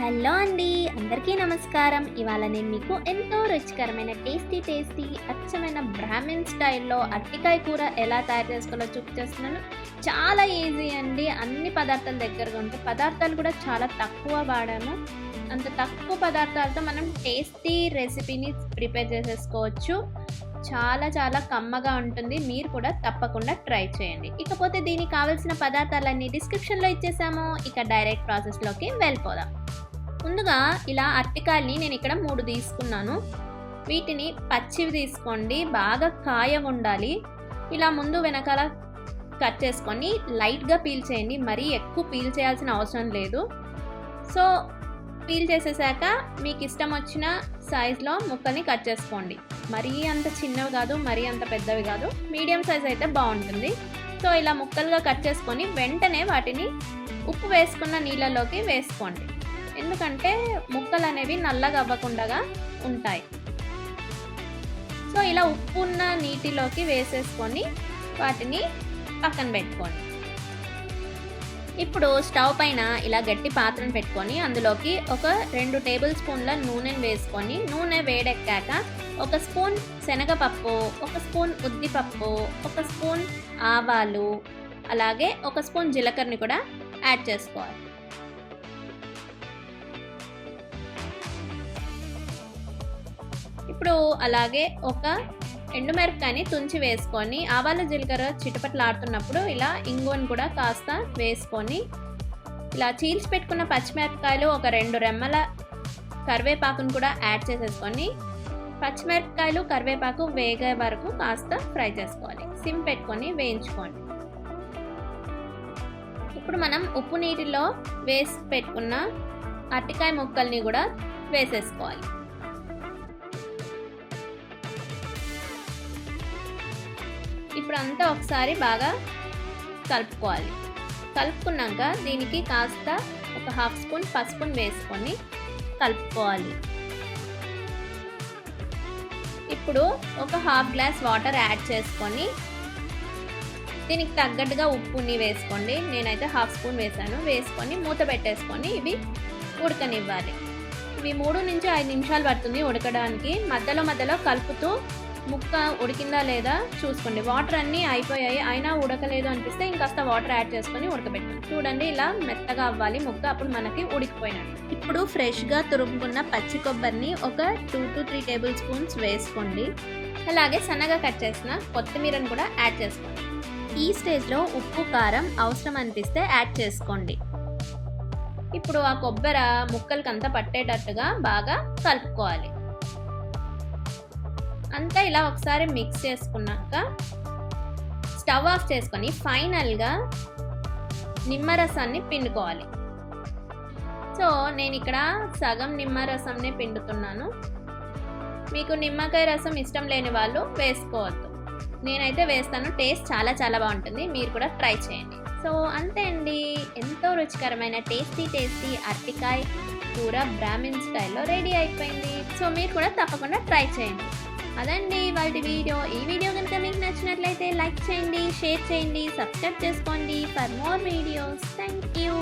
Hello అండి, అందరికీ నమస్కారం. ఇవాళ నేను మీకు ఎంతో రుచికరమైన టేస్టీ అచ్చమైన బ్రాహ్మిన్ స్టైల్లో అరటికాయ కూర ఎలా తయారు చేసుకోవాలో చూపించేస్తున్నాను. చాలా ఈజీ అండి. అన్ని పదార్థాలు దగ్గరగా ఉంటాయి. పదార్థాలు కూడా చాలా తక్కువ వాడాము. అంత తక్కువ పదార్థాలతో మనం టేస్టీ రెసిపీని ప్రిపేర్ చేసేసుకోవచ్చు. చాలా కమ్మగా ఉంటుంది. మీరు కూడా తప్పకుండా ట్రై చేయండి. ఇకపోతే దీనికి కావాల్సిన పదార్థాలన్నీ డిస్క్రిప్షన్లో ఇచ్చేసాము. ఇక డైరెక్ట్ ప్రాసెస్లోకి వెళ్ళిపోదాం. ముందుగా ఇలా అరటికాయల్ని నేను ఇక్కడ 3 తీసుకున్నాను. వీటిని పచ్చివి తీసుకోండి, బాగా కాయ ఉండాలి. ఇలా ముందు వెనకాల కట్ చేసుకొని లైట్గా పీల్ చేయండి. మరీ ఎక్కువ పీల్ చేయాల్సిన అవసరం లేదు. సో పీల్ చేసేసాక మీకు ఇష్టం వచ్చిన సైజులో ముక్కల్ని కట్ చేసుకోండి. మరీ అంత చిన్నవి కాదు, మరీ అంత పెద్దవి కాదు, మీడియం సైజ్ అయితే బాగుంటుంది. సో ఇలా ముక్కలుగా కట్ చేసుకొని వెంటనే వాటిని ఉప్పు వేసుకున్న నీళ్ళలోకి వేసుకోండి. ఎందుకంటే ముక్కలు అనేవి నల్లగా అవ్వకుండా ఉంటాయి. సో ఇలా ఉప్పు ఉన్న నీటిలోకి వేసేసుకొని వాటిని పక్కన పెట్టుకోండి. ఇప్పుడు స్టవ్ పైన ఇలా గట్టి పాత్రను పెట్టుకొని అందులోకి ఒక 2 టేబుల్ స్పూన్ల నూనెను వేసుకొని, నూనె వేడెక్కాక 1 స్పూన్ శనగపప్పు, 1 స్పూన్ ఉద్దిపప్పు, 1 స్పూన్ ఆవాలు, అలాగే 1 స్పూన్ జీలకర్రని కూడా యాడ్ చేసుకోవాలి. ఇప్పుడు అలాగే ఒక ఎండుమిరపకాయని తుంచి వేసుకొని, ఆవాలు జీలకర్ర చిటపటలాడుతున్నప్పుడు ఇలా ఇంగువను కూడా కాస్త వేసుకొని, ఇలా చీల్చి పెట్టుకున్న పచ్చిమిరపకాయలు, ఒక 2 రెమ్మల కరివేపాకును కూడా యాడ్ చేసేసుకొని, పచ్చిమిరపకాయలు కరివేపాకు వేగే వరకు కాస్త ఫ్రై చేసుకోవాలి. సిమ్ పెట్టుకొని వేయించుకోండి. ఇప్పుడు మనం ఉప్పు నీటిలో వేసి పెట్టుకున్న అరటికాయ ముక్కల్ని కూడా వేసేసుకోవాలి. ఇప్పుడు అంతా ఒకసారి బాగా కలుపుకోవాలి. కలుపుకున్నాక దీనికి కాస్త ఒక 1/2 స్పూన్ పసుపును వేసుకొని కలుపుకోవాలి. ఇప్పుడు ఒక 1/2 గ్లాస్ వాటర్ యాడ్ చేసుకొని దీనికి తగ్గట్టుగా ఉప్పుని వేసుకోండి. నేనైతే 1/2 స్పూన్ వేసాను. వేసుకొని మూత పెట్టేసుకొని ఇవి ఉడకనివ్వాలి. ఇవి 3 నుంచి 5 నిమిషాలు పడుతుంది ఉడకడానికి. మధ్యలో కలుపుతూ ముక్క ఉడికిందా లేదా చూసుకోండి. వాటర్ అన్నీ అయిపోయాయి, అయినా ఉడకలేదు అనిపిస్తే ఇంకాస్త వాటర్ యాడ్ చేసుకొని ఉడకబెట్టండి. చూడండి, ఇలా మెత్తగా అవ్వాలి ముక్క, అప్పుడు మనకి ఉడికిపోయినట్టు. ఇప్పుడు ఫ్రెష్గా తురుముకున్న పచ్చి కొబ్బరిని ఒక 2 to 3 టేబుల్ స్పూన్స్ వేసుకోండి. అలాగే సన్నగా కట్ చేసిన కొత్తిమీరను కూడా యాడ్ చేసుకోండి. ఈ స్టేజ్లో ఉప్పు కారం అవసరం అనిపిస్తే యాడ్ చేసుకోండి. ఇప్పుడు ఆ కొబ్బరి ముక్కలకంతా పట్టేటట్టుగా బాగా కలుపుకోవాలి. అంతా ఇలా ఒకసారి మిక్స్ చేసుకున్నాక స్టవ్ ఆఫ్ చేసుకొని ఫైనల్గా నిమ్మరసాన్ని పిండుకోవాలి. సో నేను ఇక్కడ సగం నిమ్మరసంనే పిండుతున్నాను. మీకు నిమ్మకాయ రసం ఇష్టం లేని వాళ్ళు వేసుకోవద్దు. నేనైతే వేస్తాను. టేస్ట్ చాలా బాగుంటుంది. మీరు కూడా ట్రై చేయండి. సో అంతే అండి, ఎంతో రుచికరమైన టేస్టీ అరటికాయ కూర బ్రాహ్మిన్ స్టైల్లో రెడీ అయిపోయింది. సో మీరు కూడా తప్పకుండా ట్రై చేయండి. అదండి వాటి వీడియో. ఈ వీడియో కనుక మీకు నచ్చినట్లయితే లైక్ చేయండి, షేర్ చేయండి, సబ్స్క్రైబ్ చేసుకోండి for more videos. Thank you.